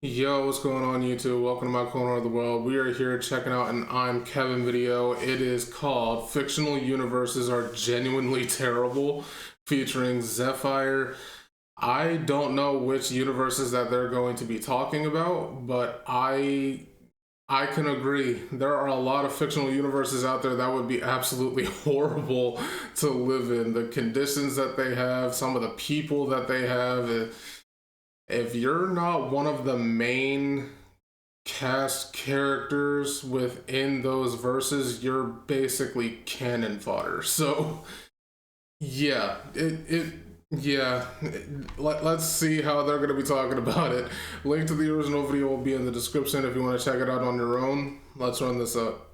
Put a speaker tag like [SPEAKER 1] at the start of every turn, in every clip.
[SPEAKER 1] Yo, what's going on YouTube? Welcome to my corner of the world. We are here checking out an ImKevinn video. It is called Fictional Universes Are Genuinely Terrible, featuring Zephfire. I don't know which universes that they're going to be talking about, but I can agree. There are a lot of fictional universes out there that would be absolutely horrible to live in. The conditions that they have, some of the people that they have. If you're not one of the main cast characters within those verses, you're basically cannon fodder. So yeah, let's see how they're going to be talking about it. Link to the original video will be in the description if you want to check it out on your own. Let's run this up.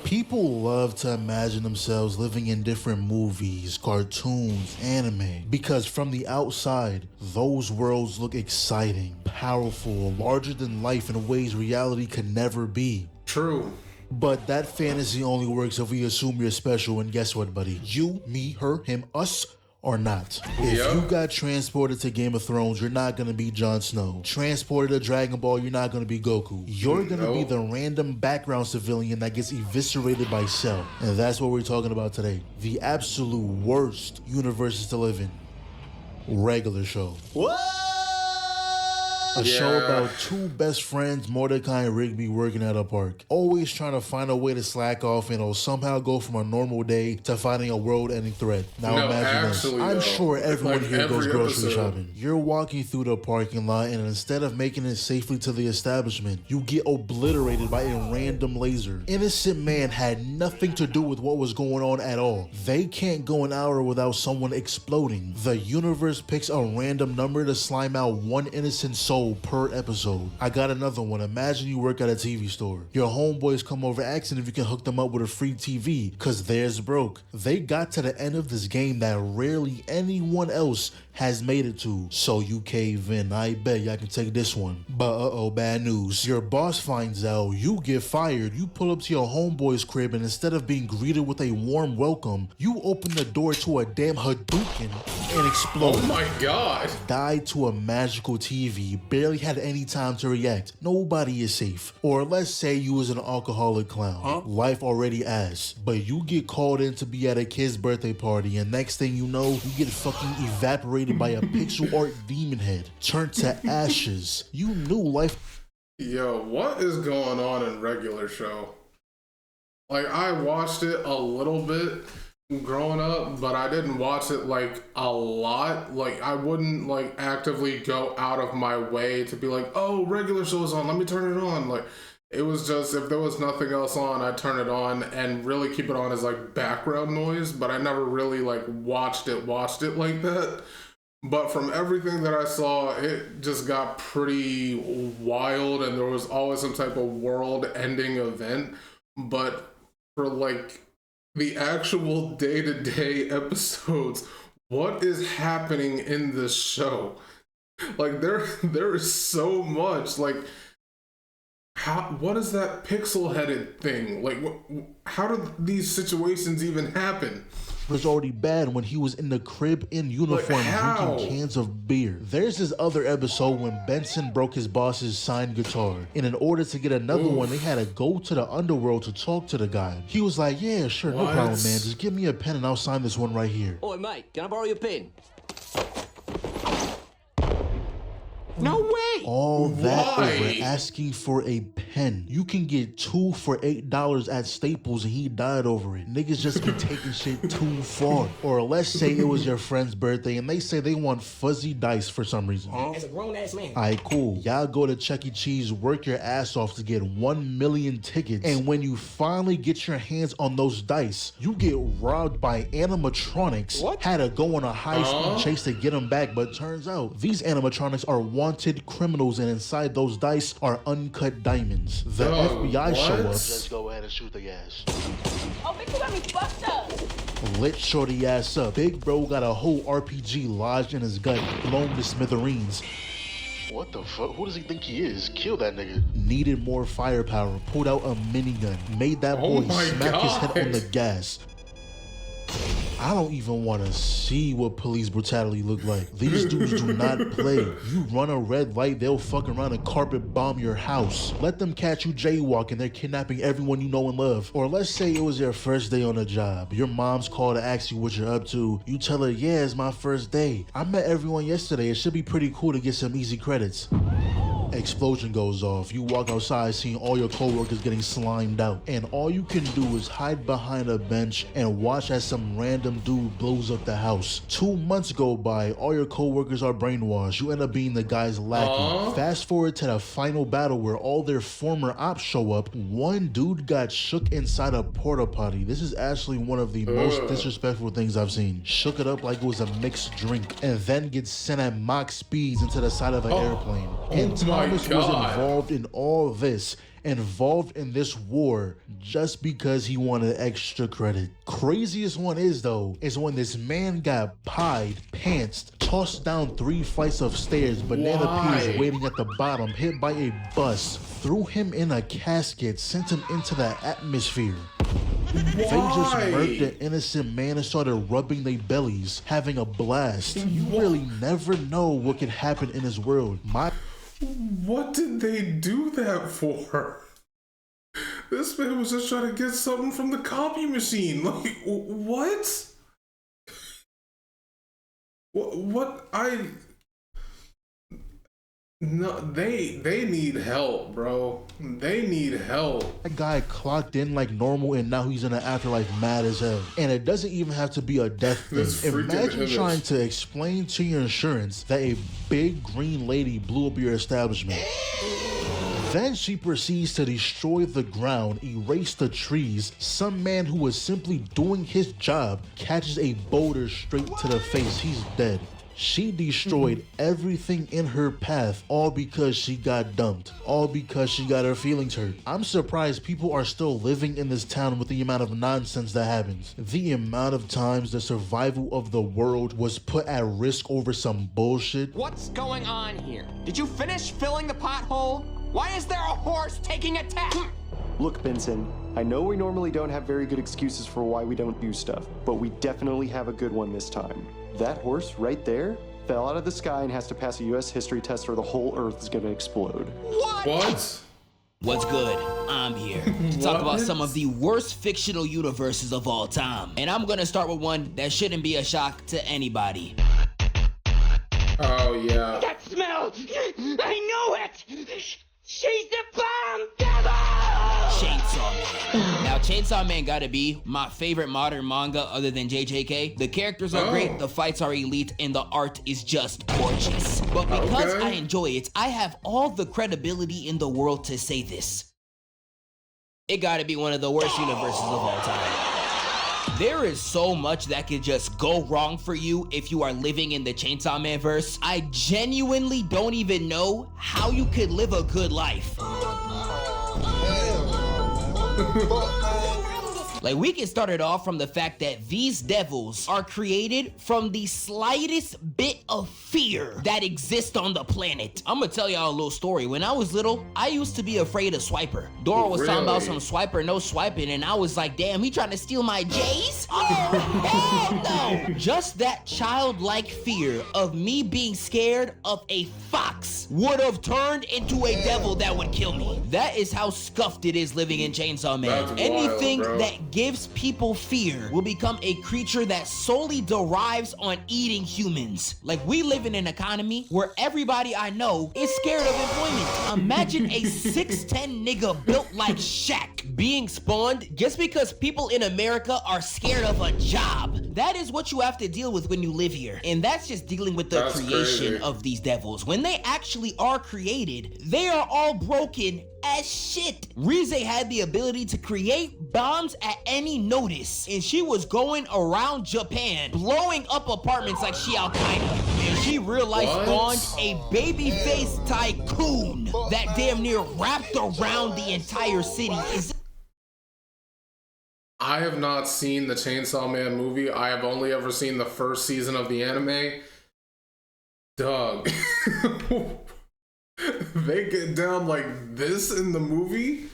[SPEAKER 2] People love to imagine themselves living in different movies, cartoons, anime, because from the outside, those worlds look exciting, powerful, larger than life in ways reality could never be.
[SPEAKER 1] True.
[SPEAKER 2] But that fantasy only works if we assume you're special, and guess what, buddy? You, me, her, him, us, or not. If you got transported to Game of Thrones, you're not gonna be Jon Snow. Transported to Dragon Ball, you're not gonna be Goku. You're gonna be the random background civilian that gets eviscerated by Cell. And that's what we're talking about today. The absolute worst universes to live in. Regular show. What? A show about two best friends, Mordecai and Rigby, working at a park. Always trying to find a way to slack off and somehow go from a normal day to finding a world-ending threat. Now imagine this. I'm sure everyone here goes grocery shopping. You're walking through the parking lot and instead of making it safely to the establishment, you get obliterated by a random laser. Innocent man had nothing to do with what was going on at all. They can't go an hour without someone exploding. The universe picks a random number to slime out one innocent soul per episode. I got another one. Imagine you work at a TV store. Your homeboys come over asking if you can hook them up with a free TV, cause theirs broke. They got to the end of this game that rarely anyone else has made it to. So you cave in. I bet y'all can take this one. But bad news. Your boss finds out, you get fired. You pull up to your homeboy's crib and instead of being greeted with a warm welcome, you open the door to a damn Hadouken and explode.
[SPEAKER 1] Oh my god.
[SPEAKER 2] Died to a magical TV. Barely had any time to react. Nobody is safe. Or let's say you was an alcoholic clown. Life already ass. But you get called in to be at a kid's birthday party and next thing you know, you get fucking evaporated by a pixel art demon head. Turned to ashes. You knew life.
[SPEAKER 1] Yo, what is going on in regular show? Like, I watched it a little bit growing up, but I didn't watch it like a lot. Like, I wouldn't like actively go out of my way to be like, oh, regular show's on, let me turn it on. Like, it was just, if there was nothing else on, I'd turn it on and really keep it on as like background noise, but I never really like watched it like that. But from everything that I saw, it just got pretty wild and there was always some type of world-ending event. But for like the actual day-to-day episodes, what is happening in this show? Like there is so much. Like, what is that pixel-headed thing? Like, how do these situations even happen?
[SPEAKER 2] Was already bad when he was in the crib in uniform drinking cans of beer. There's this other episode when Benson broke his boss's signed guitar. And in order to get another one, they had to go to the underworld to talk to the guy. He was like, yeah, sure, no problem, man. Just give me a pen and I'll sign this one right here.
[SPEAKER 3] Oi, mate, can I borrow your pen?
[SPEAKER 2] No way! All that over asking for a pen. You can get 2 for $8 at Staples and he died over it. Niggas just be taking shit too far. Or let's say it was your friend's birthday and they say they want fuzzy dice for some reason.
[SPEAKER 4] As a grown-ass man.
[SPEAKER 2] Alright, cool. Y'all go to Chuck E. Cheese, work your ass off to get 1 million tickets. And when you finally get your hands on those dice, you get robbed by animatronics. What? Had to go on a high-speed chase to get them back, but turns out these animatronics are wanted criminals and inside those dice are uncut diamonds. The FBI show up. Let's go ahead and shoot the ass.
[SPEAKER 5] Oh, bitch, you got me fucked up.
[SPEAKER 2] Lit shorty ass up. Big bro got a whole RPG lodged in his gut, blown to smithereens. What the fuck? Who does he think he is? Kill that nigga. Needed more firepower. Pulled out a minigun. Made that boy smack his head on the gas. I don't even want to see what police brutality look like. These dudes do not play. You run a red light, they'll fuck around and carpet bomb your house. Let them catch you jaywalking, they're kidnapping everyone you know and love. Or let's say it was your first day on a job. Your mom's called to ask you what you're up to. You tell her, yeah, it's my first day. I met everyone yesterday. It should be pretty cool to get some easy credits. Explosion goes off. You walk outside seeing all your coworkers getting slimed out, and all you can do is hide behind a bench and watch as some random dude blows up the house. 2 months go by, all your coworkers are brainwashed. You end up being the guy's lackey. Fast forward to the final battle where all their former ops show up. One dude got shook inside a porta potty. This is actually one of the most disrespectful things I've seen. Shook it up like it was a mixed drink, and then gets sent at Mach speeds into the side of an airplane. And Thomas was involved in all this, involved in this war, just because he wanted extra credit. Craziest one is when this man got pied, pantsed, tossed down 3 flights of stairs, Banana Peas waiting at the bottom, hit by a bus, threw him in a casket, sent him into the atmosphere. They just murked an innocent man and started rubbing their bellies, having a blast. You really never know what could happen in this world.
[SPEAKER 1] What did they do that for? This man was just trying to get something from the copy machine. Like, what? What? No, they need help, bro. They need help.
[SPEAKER 2] That guy clocked in like normal and now he's in the afterlife mad as hell. And it doesn't even have to be a death thing. Imagine trying to explain to your insurance that a big green lady blew up your establishment. Then she proceeds to destroy the ground, erase the trees. Some man who was simply doing his job catches a boulder straight to the face. He's dead. She destroyed everything in her path, all because she got dumped, all because she got her feelings hurt. I'm surprised people are still living in this town with the amount of nonsense that happens. The amount of times the survival of the world was put at risk over some bullshit.
[SPEAKER 3] What's going on here? Did you finish filling the pothole? Why is there a horse taking a tap?
[SPEAKER 4] Look, Benson, I know we normally don't have very good excuses for why we don't do stuff, but we definitely have a good one this time. That horse right there fell out of the sky and has to pass a US history test or the whole Earth is gonna explode.
[SPEAKER 1] What?
[SPEAKER 6] What's good? I'm here to talk about some of the worst fictional universes of all time. And I'm gonna start with one that shouldn't be a shock to anybody.
[SPEAKER 1] Oh, yeah.
[SPEAKER 5] That smell! I know it! She's the bomb devil!
[SPEAKER 6] Chainsaw Man. Now, Chainsaw Man gotta be my favorite modern manga other than JJK. The characters are great, the fights are elite, and the art is just gorgeous. But because I enjoy it, I have all the credibility in the world to say this. It gotta be one of the worst universes of all time. There is so much that could just go wrong for you if you are living in the Chainsaw Man verse. I genuinely don't even know how you could live a good life. Like, we can start it off from the fact that these devils are created from the slightest bit of fear that exists on the planet. I'm gonna tell y'all a little story. When I was little, I used to be afraid of Swiper. Dora was talking about some Swiper, no swiping, and I was like, damn, he trying to steal my J's? Oh, hell no! Just that childlike fear of me being scared of a fox would have turned into a devil that would kill me. That is how scuffed it is living in Chainsaw Man.
[SPEAKER 1] That's
[SPEAKER 6] Anything
[SPEAKER 1] wild,
[SPEAKER 6] that gives people fear will become a creature that solely derives on eating humans. Like, we live in an economy where everybody I know is scared of employment. Imagine a 6'10" nigga built like Shaq being spawned just because people in America are scared of a job. That is what you have to deal with when you live here. And that's just dealing with the creation of these devils. When they actually are created, they are all broken as shit. Rize had the ability to create bombs at any notice, and she was going around Japan blowing up apartments like she Al-Qaeda. And she real life spawned a babyface tycoon that damn near wrapped around the entire city.
[SPEAKER 1] I have not seen the Chainsaw Man movie. I have only ever seen the first season of the anime. Doug. They get down like this in the movie?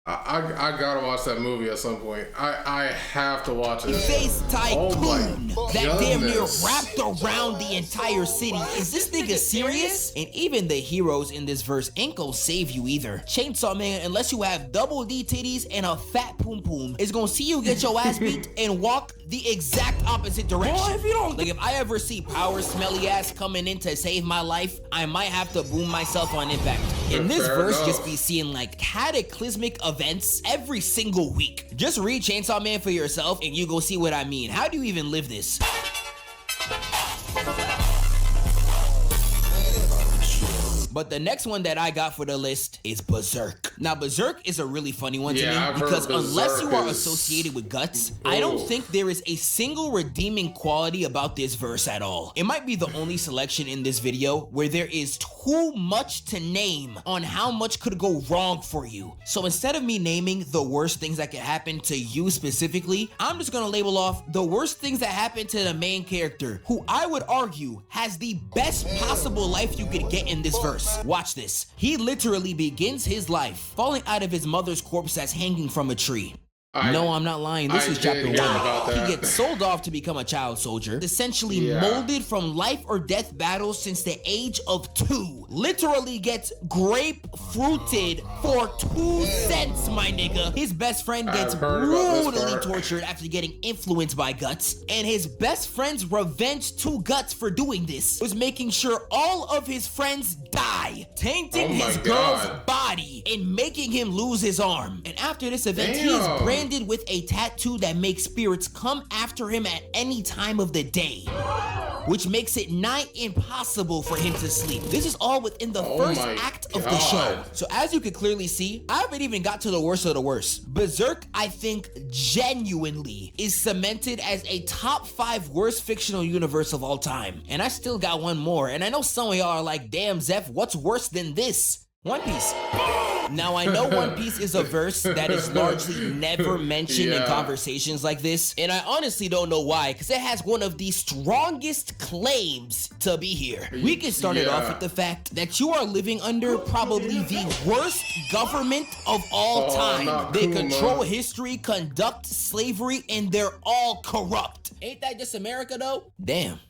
[SPEAKER 1] I gotta watch that movie at some point. I have to watch it.
[SPEAKER 6] Face tycoon that damn near
[SPEAKER 1] goodness.
[SPEAKER 6] wrapped around the entire city. Is this nigga serious? And even the heroes in this verse ain't gonna save you either. Chainsaw Man, unless you have double D titties and a fat poom poom, is gonna see you get your ass beat and walk the exact opposite direction. Boy, if you don't, like, if I ever see Power Smelly ass coming in to save my life, I might have to boom myself on impact. In this
[SPEAKER 1] Fair
[SPEAKER 6] verse,
[SPEAKER 1] enough.
[SPEAKER 6] just be seeing like cataclysmic events every single week. Just read Chainsaw Man for yourself and you go see what I mean. How do you even live this? But the next one that I got for the list is Berserk. Now, Berserk is a really funny one to
[SPEAKER 1] Yeah,
[SPEAKER 6] me
[SPEAKER 1] I've heard
[SPEAKER 6] because unless you are
[SPEAKER 1] Berserk is-
[SPEAKER 6] associated with guts, I don't think there is a single redeeming quality about this verse at all. It might be the only selection in this video where there is too much to name on how much could go wrong for you. So instead of me naming the worst things that could happen to you specifically, I'm just gonna label off the worst things that happen to the main character, who I would argue has the best possible life you could get in this verse. Watch this. He literally begins his life falling out of his mother's corpse that's hanging from a tree. No, I'm not lying. This
[SPEAKER 1] I
[SPEAKER 6] is
[SPEAKER 1] did
[SPEAKER 6] chapter
[SPEAKER 1] hear about
[SPEAKER 6] 1.
[SPEAKER 1] that.
[SPEAKER 6] He gets sold off to become a child soldier, essentially
[SPEAKER 1] Yeah.
[SPEAKER 6] molded from life or death battles since the age of 2. Literally gets grapefruited for 2 cents, my nigga. His best friend gets
[SPEAKER 1] I've heard about this
[SPEAKER 6] brutally
[SPEAKER 1] part.
[SPEAKER 6] tortured after getting influenced by Guts, and his best friend's revenge to Guts for doing this was making sure all of his friends die, tainting
[SPEAKER 1] Oh my
[SPEAKER 6] his girl's
[SPEAKER 1] God.
[SPEAKER 6] body and making him lose his arm. And after this event, he is
[SPEAKER 1] Damn.
[SPEAKER 6] branded with a tattoo that makes spirits come after him at any time of the day, which makes it nigh impossible for him to sleep. This is all within the
[SPEAKER 1] Oh
[SPEAKER 6] first
[SPEAKER 1] my
[SPEAKER 6] act of the show.
[SPEAKER 1] God.
[SPEAKER 6] So as you can clearly see, I haven't even got to the worst of the worst. Berserk, I think, genuinely is cemented as a top 5 worst fictional universe of all time. And I still got one more, and I know some of y'all are like, damn, Zeph, what's worse than this? One Piece. Now, I know One Piece is a verse that is largely never mentioned in
[SPEAKER 1] Yeah.
[SPEAKER 6] conversations like this, and I honestly don't know why, because it has one of the strongest claims to be here. We can start it off
[SPEAKER 1] Yeah.
[SPEAKER 6] with the fact that you are living under probably the worst government of all
[SPEAKER 1] Oh,
[SPEAKER 6] time.
[SPEAKER 1] not
[SPEAKER 6] They
[SPEAKER 1] cool,
[SPEAKER 6] control
[SPEAKER 1] man.
[SPEAKER 6] history, conduct slavery, and they're all corrupt. Ain't that just America, though? Damn.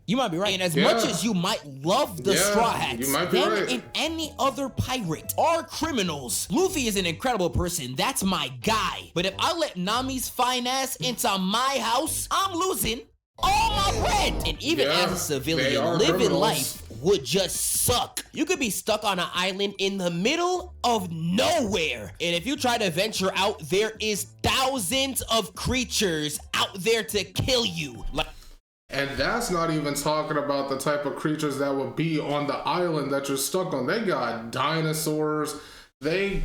[SPEAKER 6] You might be right. And as much as you might love the
[SPEAKER 1] Yeah,
[SPEAKER 6] Straw Hats,
[SPEAKER 1] you might be
[SPEAKER 6] them
[SPEAKER 1] right.
[SPEAKER 6] and any other pirate are criminals. Luffy is an incredible person. That's my guy. But if I let Nami's fine ass into my house, I'm losing all my bread. And even
[SPEAKER 1] Yeah,
[SPEAKER 6] as a
[SPEAKER 1] they
[SPEAKER 6] civilian,
[SPEAKER 1] are
[SPEAKER 6] living
[SPEAKER 1] criminals.
[SPEAKER 6] life would just suck. You could be stuck on an island in the middle of nowhere. And if you try to venture out, there is thousands of creatures out there to kill you. Like,
[SPEAKER 1] And that's not even talking about the type of creatures that would be on the island that you're stuck on. They got dinosaurs. They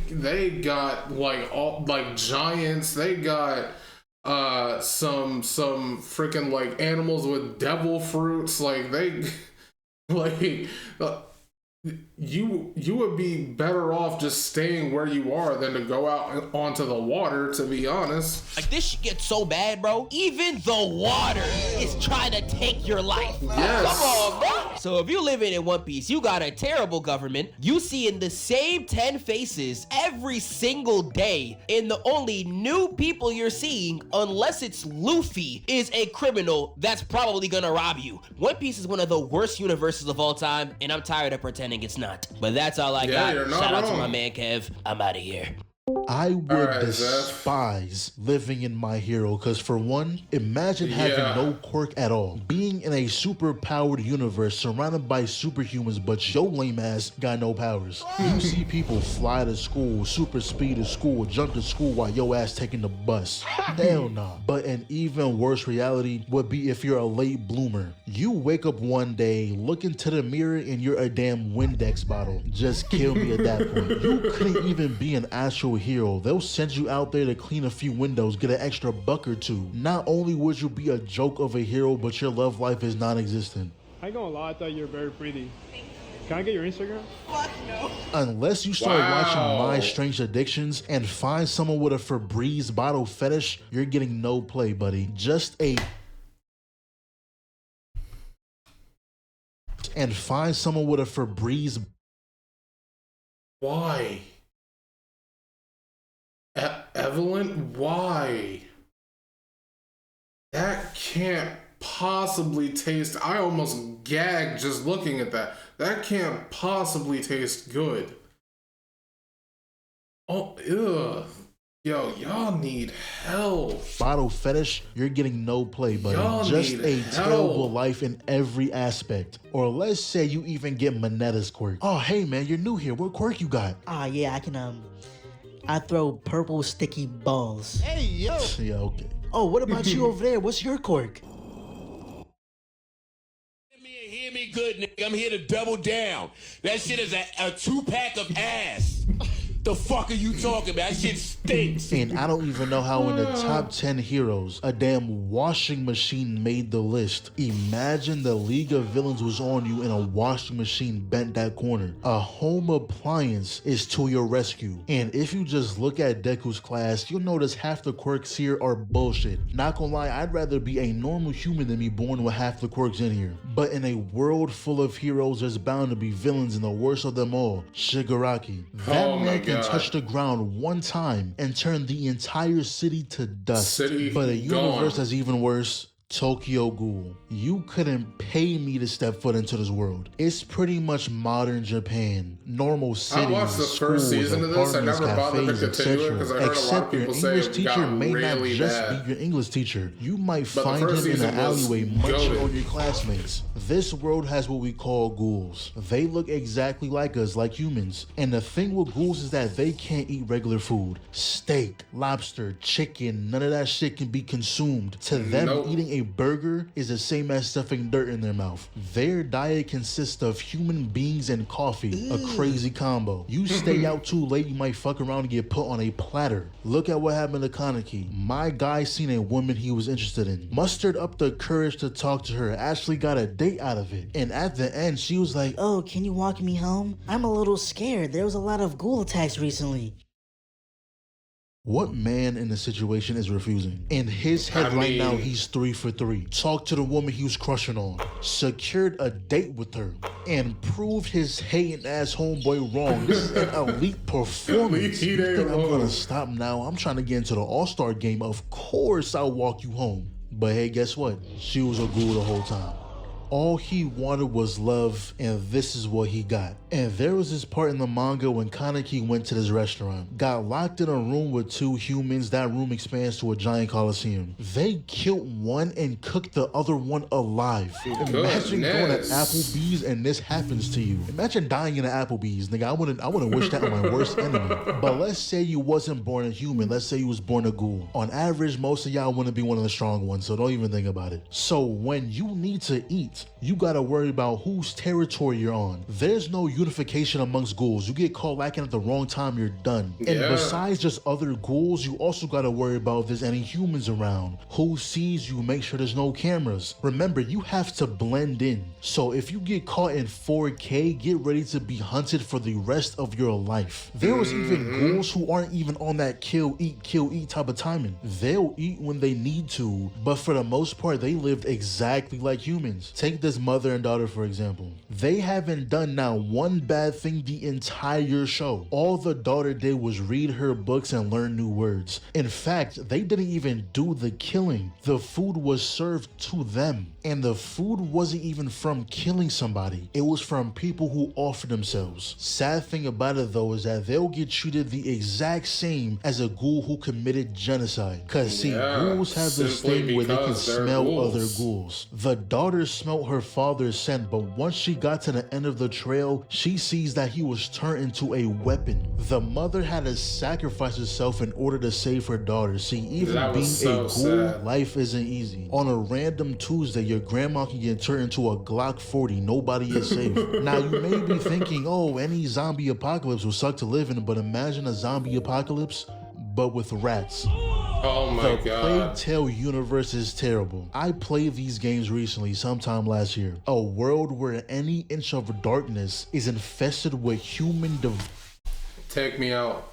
[SPEAKER 1] got like giants. They got some freaking like animals with devil fruits. Like they like you would be better off just staying where you are than to go out onto the water, to be honest.
[SPEAKER 6] Like, this shit gets so bad, bro. Even the water is trying to take your life.
[SPEAKER 1] Yes.
[SPEAKER 6] Come on, bro. So if you living in One Piece, you got a terrible government. You seeing the same 10 faces every single day. And the only new people you're seeing, unless it's Luffy, is a criminal that's probably gonna rob you. One Piece is one of the worst universes of all time, and I'm tired of pretending it's not. But that's all I got.
[SPEAKER 1] you're not
[SPEAKER 6] Shout out to
[SPEAKER 1] wrong.
[SPEAKER 6] my man Kev. I'm out of here.
[SPEAKER 2] I would
[SPEAKER 1] Alright, Zeph.
[SPEAKER 2] despise living in My Hero because, for one, imagine having
[SPEAKER 1] Yeah.
[SPEAKER 2] no quirk at all. Being in a super powered universe surrounded by superhumans, but your lame ass got no powers. You see people fly to school, super speed to school, jump to school while your ass taking the bus. Hell nah. But an even worse reality would be if you're a late bloomer. You wake up one day, look into the mirror, and you're a damn Windex bottle. Just kill me at that point. You couldn't even be an actual hero. They'll send you out there to clean a few windows, get an extra buck or two. Not only would you be a joke of a hero, but your love life is non-existent.
[SPEAKER 7] I ain't gonna lie, I thought you were very pretty. Can I get your Instagram?
[SPEAKER 2] Unless you start watching
[SPEAKER 1] Wow.
[SPEAKER 2] My Strange Addictions and find someone with a Febreze bottle fetish, you're getting no play, buddy. And find someone with a Febreze.
[SPEAKER 1] Why? Evelyn, why? That can't possibly taste. I almost gagged just looking at that. That can't possibly taste good. Oh, ugh. Yo, y'all need help.
[SPEAKER 2] Bottle fetish, you're getting no play, buddy.
[SPEAKER 1] Y'all
[SPEAKER 2] Just
[SPEAKER 1] need
[SPEAKER 2] a
[SPEAKER 1] help.
[SPEAKER 2] terrible life in every aspect. Or let's say you even get Monetta's quirk. Oh, hey man, you're new here. What quirk you got?
[SPEAKER 8] Yeah, I throw purple sticky balls.
[SPEAKER 2] Hey, yo. Yeah, okay.
[SPEAKER 8] Oh, what about you over there? What's your quirk?
[SPEAKER 9] Hear me good, nigga. I'm here to double down. That shit is a 2-pack of ass. The fuck are you talking about? That shit stinks.
[SPEAKER 2] And I don't even know how in the top 10 heroes, a damn washing machine made the list. Imagine the League of Villains was on you and a washing machine bent that corner. A home appliance is to your rescue. And if you just look at Deku's class, you'll notice half the quirks here are bullshit. Not gonna lie, I'd rather be a normal human than be born with half the quirks in here. But in a world full of heroes, there's bound to be villains, and the worst of them all, Shigaraki. That man can touch the ground one time and turn the entire city to dust. But a universe that's even worse, Tokyo Ghoul. You couldn't pay me to step foot into this world. It's pretty much modern Japan. Normal cities,
[SPEAKER 1] I watched the first season of this. I never bothered to continue it because I heard a lot of people say it
[SPEAKER 2] teacher may
[SPEAKER 1] really
[SPEAKER 2] not just
[SPEAKER 1] bad.
[SPEAKER 2] be your English teacher. You might find him in an alleyway munching on your classmates. This world has what we call ghouls. They look exactly like us, like humans. And the thing with ghouls is that they can't eat regular food. Steak, lobster, chicken, none of that shit can be consumed. To them, eating a burger is the same as stuffing dirt in their mouth. Their diet consists of human beings and coffee, a crazy combo. You stay out too late, you might fuck around and get put on a platter. Look at what happened to Kaneki. My guy seen a woman he was interested in, mustered up the courage to talk to her, actually got a date out of it, and at the end she was like,
[SPEAKER 8] "Oh, can you walk me home? I'm a little scared. There was a lot of ghoul attacks recently."
[SPEAKER 2] What man in the situation is refusing? In his head right now, he's 3 for 3. Talked to the woman he was crushing on, secured a date with her, and proved his hating ass homeboy wrong. This is an elite performance. You think I'm gonna stop now? I'm trying to get into the All-Star game. Of course I'll walk you home. But hey, guess what? She was a ghoul the whole time. All he wanted was love, and this is what he got. And there was this part in the manga when Kaneki went to this restaurant, got locked in a room with 2 humans. That room expands to a giant coliseum. They killed one and cooked the other one alive. Imagine going to Applebee's and this happens to you. Imagine dying in an Applebee's, nigga. I wouldn't wish that on my worst enemy. But let's say you wasn't born a human. Let's say you was born a ghoul. On average, most of y'all wouldn't be one of the strong ones, so don't even think about it. So when you need to eat, you gotta worry about whose territory you're on. There's no unification amongst ghouls. You get caught lacking at the wrong time, you're done. And besides just other ghouls, you also gotta worry about if there's any humans around. Who sees you, make sure there's no cameras. Remember, you have to blend in. So if you get caught in 4K, get ready to be hunted for the rest of your life. There was even ghouls who aren't even on that kill, eat type of timing. They'll eat when they need to, but for the most part, they lived exactly like humans. Take this mother and daughter, for example. They haven't done now one bad thing the entire show. All the daughter did was read her books and learn new words. In fact, they didn't even do the killing. The food was served to them. And the food wasn't even from killing somebody. It was from people who offered themselves. Sad thing about it though is that they'll get treated the exact same as a ghoul who committed genocide. Cause see, ghouls have this thing where they can smell other ghouls. The daughter smelled her father's scent, but once she got to the end of the trail, she sees that he was turned into a weapon. The mother had to sacrifice herself in order to save her daughter. See, even being a ghoul, life isn't easy. On a random Tuesday, your grandma can get turned into a Glock 40. Nobody is safe. Now, you may be thinking, oh, any zombie apocalypse will suck to live in, but imagine a zombie apocalypse, but with rats.
[SPEAKER 1] Oh my
[SPEAKER 2] God. Plague
[SPEAKER 1] God.
[SPEAKER 2] Tale universe is terrible. I played these games recently, sometime last year. A world where any inch of darkness is infested with human
[SPEAKER 1] Take me out.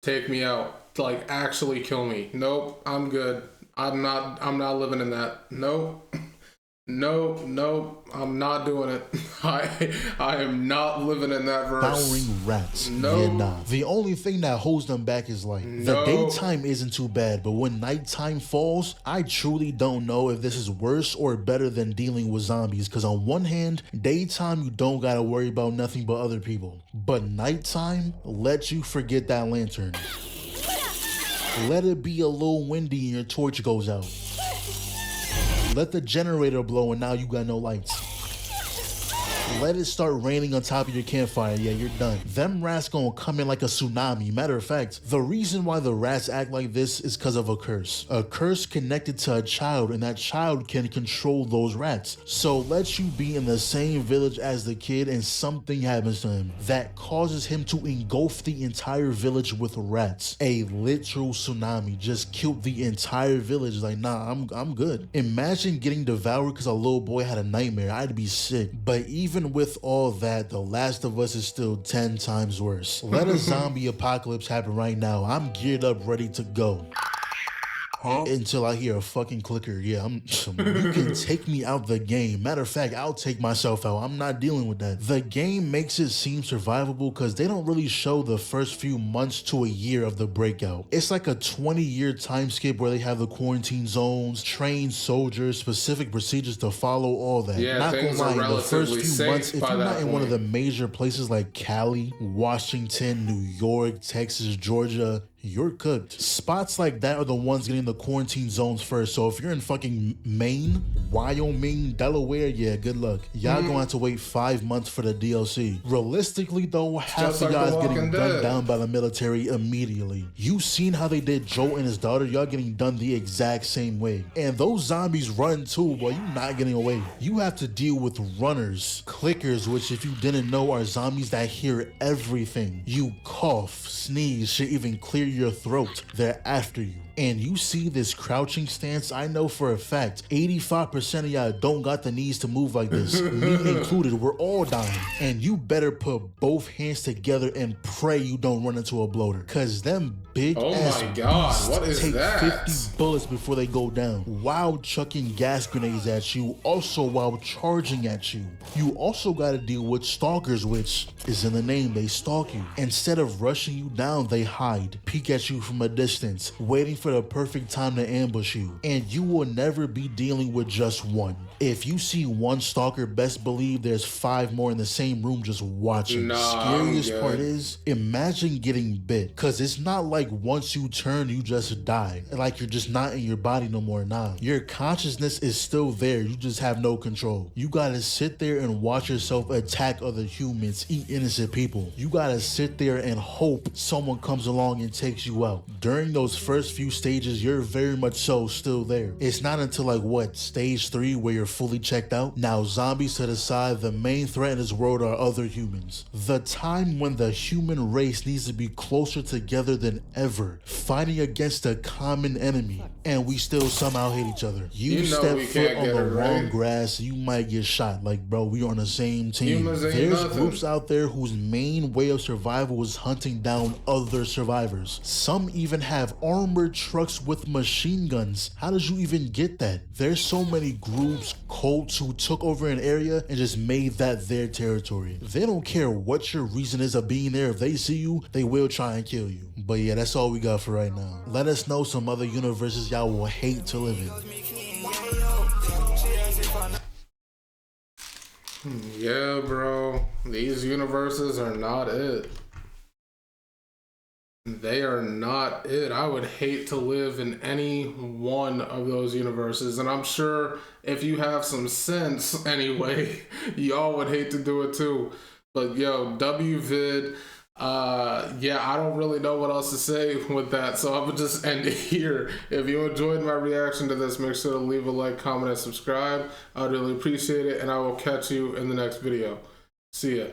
[SPEAKER 1] Take me out. Like, actually kill me. Nope, I'm good. I'm not living in that. Nope. Nope, I'm not doing it. I am not living in that verse.
[SPEAKER 2] Devouring rats.
[SPEAKER 1] No.
[SPEAKER 2] Yeah, nah. The only thing that holds them back is light. The daytime isn't too bad, but when nighttime falls, I truly don't know if this is worse or better than dealing with zombies. Because on one hand, daytime you don't gotta worry about nothing but other people. But nighttime lets you forget that lantern. Let it be a little windy and your torch goes out. Let the generator blow and now you got no lights. Let it start raining on top of your campfire. Yeah, you're done. Them rats gonna come in like a tsunami. Matter of fact, the reason why the rats act like this is because of a curse. A curse connected to a child, and that child can control those rats. So let you be in the same village as the kid and something happens to him that causes him to engulf the entire village with rats. A literal tsunami just killed the entire village. Like, nah, I'm good. Imagine getting devoured because a little boy had a nightmare. I'd be sick. But even with all that, The Last of Us is still 10 times worse. Let a zombie apocalypse happen right now. I'm geared up, ready to go. Until I hear a fucking clicker. Yeah, you can take me out the game. Matter of fact, I'll take myself out. I'm not dealing with that. The game makes it seem survivable because they don't really show the first few months to a year of the breakout. It's like a 20-year time skip where they have the quarantine zones, trained soldiers, specific procedures to follow, all that.
[SPEAKER 1] Yeah,
[SPEAKER 2] not
[SPEAKER 1] things
[SPEAKER 2] gonna
[SPEAKER 1] are
[SPEAKER 2] lie, in the first
[SPEAKER 1] relatively
[SPEAKER 2] few months,
[SPEAKER 1] safe
[SPEAKER 2] if
[SPEAKER 1] by
[SPEAKER 2] you're not
[SPEAKER 1] that
[SPEAKER 2] in one of
[SPEAKER 1] point.
[SPEAKER 2] the major places like Cali, Washington, New York, Texas, Georgia, you're cooked. Spots like that are the ones getting the quarantine zones first. So if you're in fucking Maine, Wyoming, Delaware, yeah, good luck. Y'all gonna have to wait 5 months for the DLC. Realistically though, half
[SPEAKER 1] just
[SPEAKER 2] of
[SPEAKER 1] like
[SPEAKER 2] y'all
[SPEAKER 1] The
[SPEAKER 2] is getting
[SPEAKER 1] Walking
[SPEAKER 2] gunned
[SPEAKER 1] Dead.
[SPEAKER 2] down by the military immediately. You seen how they did Joe and his daughter? Y'all getting done the exact same way. And those zombies run too, boy. You not getting away. You have to deal with runners, clickers, which if you didn't know are zombies that hear everything. You cough, sneeze, shit even clear your throat. They're after you. And you see this crouching stance, I know for a fact 85% of y'all don't got the knees to move like this. Me included, we're all dying. And you better put both hands together and pray you don't run into a bloater. Cause them big ass
[SPEAKER 1] my God,
[SPEAKER 2] beasts
[SPEAKER 1] what is
[SPEAKER 2] take
[SPEAKER 1] that?
[SPEAKER 2] 50 bullets before they go down, while chucking gas grenades at you, also while charging at you. You also gotta deal with stalkers, which is in the name, they stalk you. Instead of rushing you down, they hide, peek at you from a distance, waiting for the perfect time to ambush you. And you will never be dealing with just one. If you see one stalker, best believe there's 5 more in the same room just watching.
[SPEAKER 1] Nah,
[SPEAKER 2] Scariest
[SPEAKER 1] I'm
[SPEAKER 2] part
[SPEAKER 1] good.
[SPEAKER 2] is, imagine getting bit. Cause it's not like once you turn, you just die. Like you're just not in your body no more. Nah. Your consciousness is still there. You just have no control. You gotta sit there and watch yourself attack other humans, eat innocent people. You gotta sit there and hope someone comes along and takes you out. During those first few stages, you're very much so still there. It's not until like what, stage 3 where you're fully checked out? Now zombies to the side, the main threat in this world are other humans. The time when the human race needs to be closer together than ever, fighting against a common enemy, and we still somehow hate each other. You
[SPEAKER 1] You know
[SPEAKER 2] step
[SPEAKER 1] we
[SPEAKER 2] foot
[SPEAKER 1] can't
[SPEAKER 2] on
[SPEAKER 1] get
[SPEAKER 2] the
[SPEAKER 1] it
[SPEAKER 2] wrong
[SPEAKER 1] right.
[SPEAKER 2] grass, you might get shot. Like, bro, we on the same team.
[SPEAKER 1] Humans ain't
[SPEAKER 2] There's
[SPEAKER 1] nothing.
[SPEAKER 2] groups out there whose main way of survival is hunting down other survivors. Some even have armored trucks with machine guns. How did you even get that? There's so many groups, cults who took over an area and just made that their territory. They don't care what your reason is of being there. If they see you, they will try and kill you. But yeah, that's all we got for right now. Let us know some other universes y'all will hate to live in.
[SPEAKER 1] Yeah, bro. These universes are not it. They are not it. I would hate to live in any one of those universes. And I'm sure if you have some sense anyway, y'all would hate to do it too. But yo, WVid. Yeah, I don't really know what else to say with that, so I would just end it here. If you enjoyed my reaction to this, make sure to leave a like, comment, and subscribe. I would really appreciate it, and I will catch you in the next video. See ya.